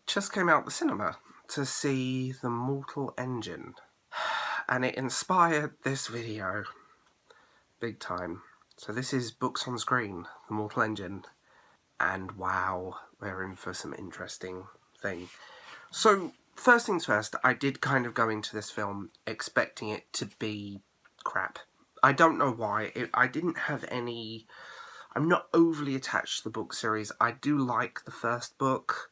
just came out the cinema to see The Mortal Engine, and it inspired this video big time. So this is Books on Screen, The Mortal Engine, and wow, we're in for some interesting thing. So first things first, I did kind of go into this film expecting it to be crap. I don't know why. I didn't have any... I'm not overly attached to the book series. I do like the first book,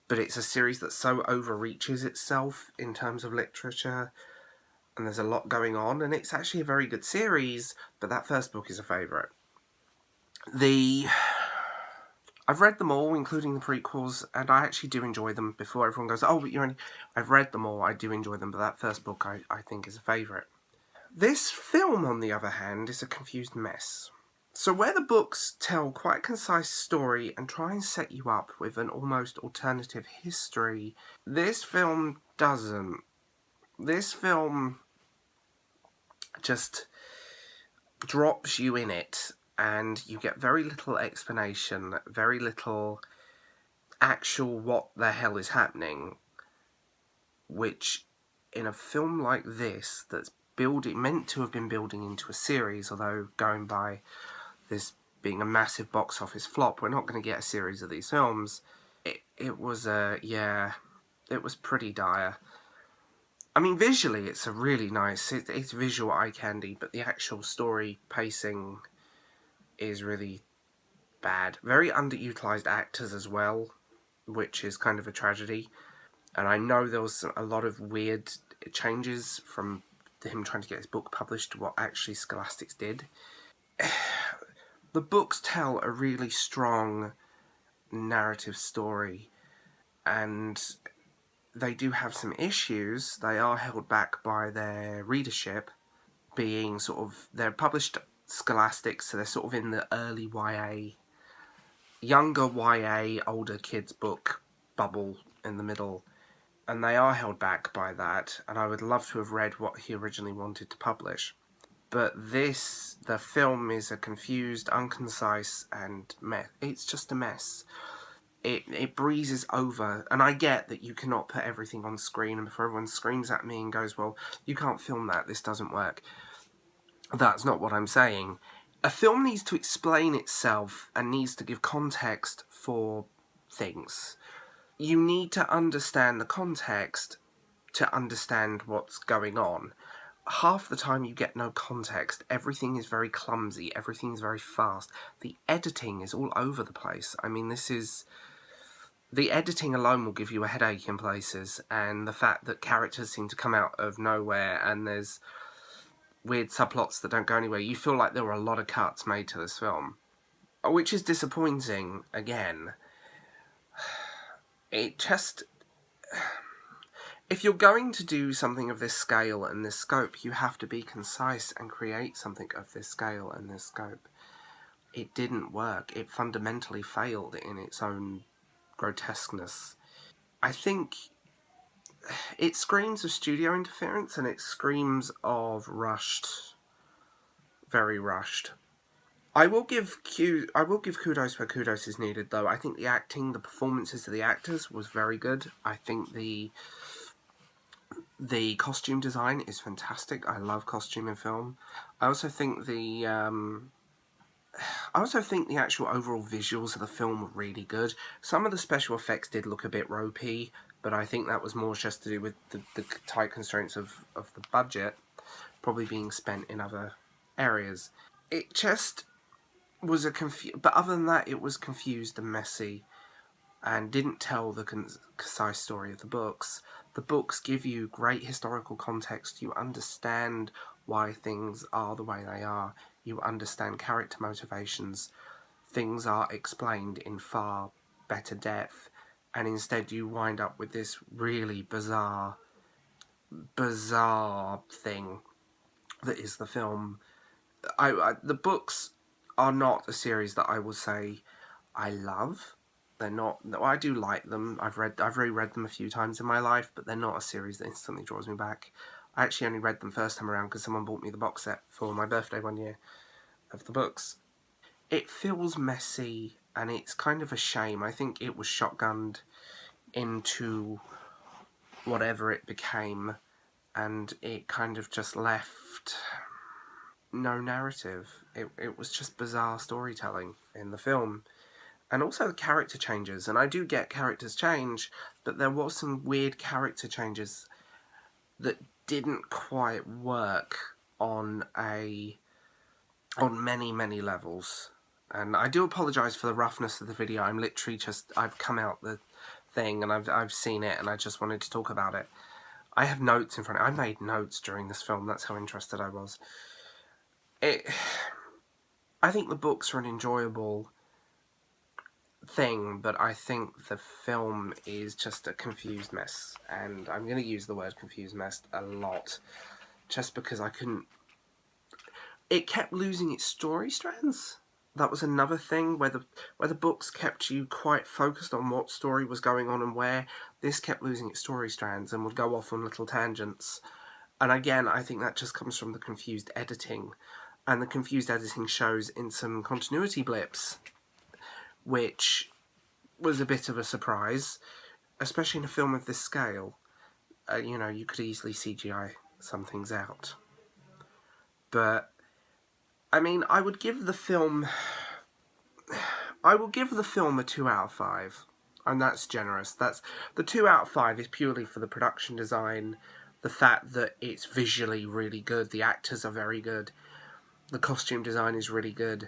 but it's a series that so overreaches itself in terms of literature, and there's a lot going on, and it's actually a very good series, but that first book is a favourite. I've read them all, including the prequels, and I actually do enjoy them. Before everyone goes, oh, but you're only... I've read them all, I do enjoy them, but that first book I think is a favourite. This film, on the other hand, is a confused mess. So where the books tell quite a concise story and try and set you up with an almost alternative history, this film doesn't. This film just drops you in it, and you get very little explanation, very little actual what the hell is happening, which in a film like this that's meant to have been building into a series, although going by this being a massive box office flop, we're not going to get a series of these films. It was pretty dire. I mean, visually it's a really nice, it's visual eye candy, but the actual story pacing is really bad. Very underutilised actors as well, which is kind of a tragedy. And I know there was a lot of weird changes from him trying to get his book published to what actually Scholastics did. The books tell a really strong narrative story, and they do have some issues. They are held back by their readership being they're published Scholastics, so they're sort of in the early YA, younger YA, older kids book bubble in the middle, and they are held back by that, and I would love to have read what he originally wanted to publish. But the film is a confused, unconcise, and it's just a mess. It breezes over, and I get that you cannot put everything on screen, and before everyone screams at me and goes, well, you can't film that, this doesn't work. That's not what I'm saying. A film needs to explain itself and needs to give context for things. You need to understand the context to understand what's going on. Half the time you get no context, everything is very clumsy, everything is very fast. The editing is all over the place. I mean, the editing alone will give you a headache in places, and the fact that characters seem to come out of nowhere and there's weird subplots that don't go anywhere. You feel like there were a lot of cuts made to this film, which is disappointing, again. It just... If you're going to do something of this scale and this scope, you have to be concise and create something of this scale and this scope. It didn't work. It fundamentally failed in its own grotesqueness. I think it screams of studio interference, and it screams of rushed, very rushed. I will give kudos where kudos is needed, though. I think the acting, the performances of the actors was very good. I think the costume design is fantastic. I love costume in film. I also think the actual overall visuals of the film were really good. Some of the special effects did look a bit ropey, but I think that was more just to do with the tight constraints of the budget, probably being spent in other areas. It just was but other than that, it was confused and messy, and didn't tell the concise story of the books. The books give you great historical context. You understand why things are the way they are. You understand character motivations. Things are explained in far better depth, and instead you wind up with this really bizarre thing that is the film. The books are not a series that I will say I love. They're not. I do like them. I've reread them a few times in my life, but they're not a series that instantly draws me back. I actually only read them first time around because someone bought me the box set for my birthday one year of the books. It feels messy, and it's kind of a shame. I think it was shotgunned into whatever it became, and it kind of just left no narrative. It was just bizarre storytelling in the film. And also the character changes, and I do get characters change, but there was some weird character changes that didn't quite work on many levels. And I do apologise for the roughness of the video. I'm literally I've come out the thing and I've seen it and I just wanted to talk about it. I have notes in front of me. I made notes during this film, that's how interested I was. I think the books are an enjoyable thing, but I think the film is just a confused mess, and I'm going to use the word confused mess a lot, just because it kept losing its story strands. That was another thing, where the books kept you quite focused on what story was going on and where. This kept losing its story strands and would go off on little tangents. And again, I think that just comes from the confused editing. And the confused editing shows in some continuity blips, which was a bit of a surprise, especially in a film of this scale. You could easily CGI some things out. But, I mean, I will give the film a 2 out of 5. And that's generous. The 2 out of 5 is purely for the production design, the fact that it's visually really good, the actors are very good, the costume design is really good,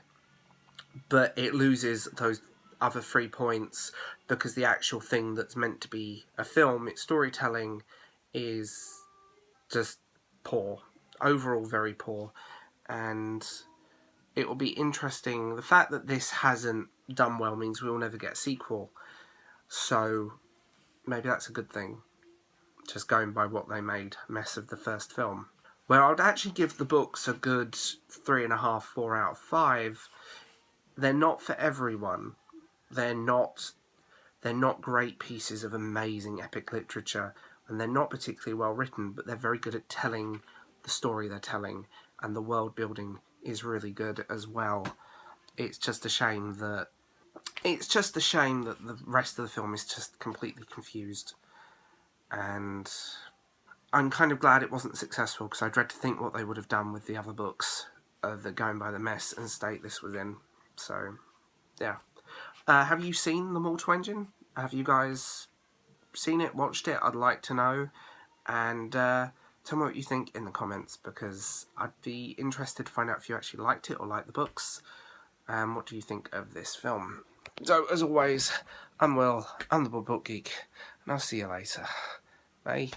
but it loses those other 3 points because the actual thing that's meant to be a film, its storytelling, is just poor. Overall, very poor. And it will be interesting. The fact that this hasn't done well means we will never get a sequel. So maybe that's a good thing. Just going by what they made mess of the first film. Where I would actually give the books a good 3.5, 4 out of 5. They're not for everyone. They're not great pieces of amazing epic literature, and they're not particularly well written, but they're very good at telling the story they're telling, and the world building is really good as well. It's just a shame that the rest of the film is just completely confused, and I'm kind of glad it wasn't successful, because I dread to think what they would have done with the other books that Going by the Mess and state this was in. So, yeah. Have you seen The Mortal Engine? Have you guys seen it, watched it? I'd like to know. And tell me what you think in the comments, because I'd be interested to find out if you actually liked it or liked the books. What do you think of this film? So, as always, I'm Will, I'm the Baldbookgeek, and I'll see you later. Bye.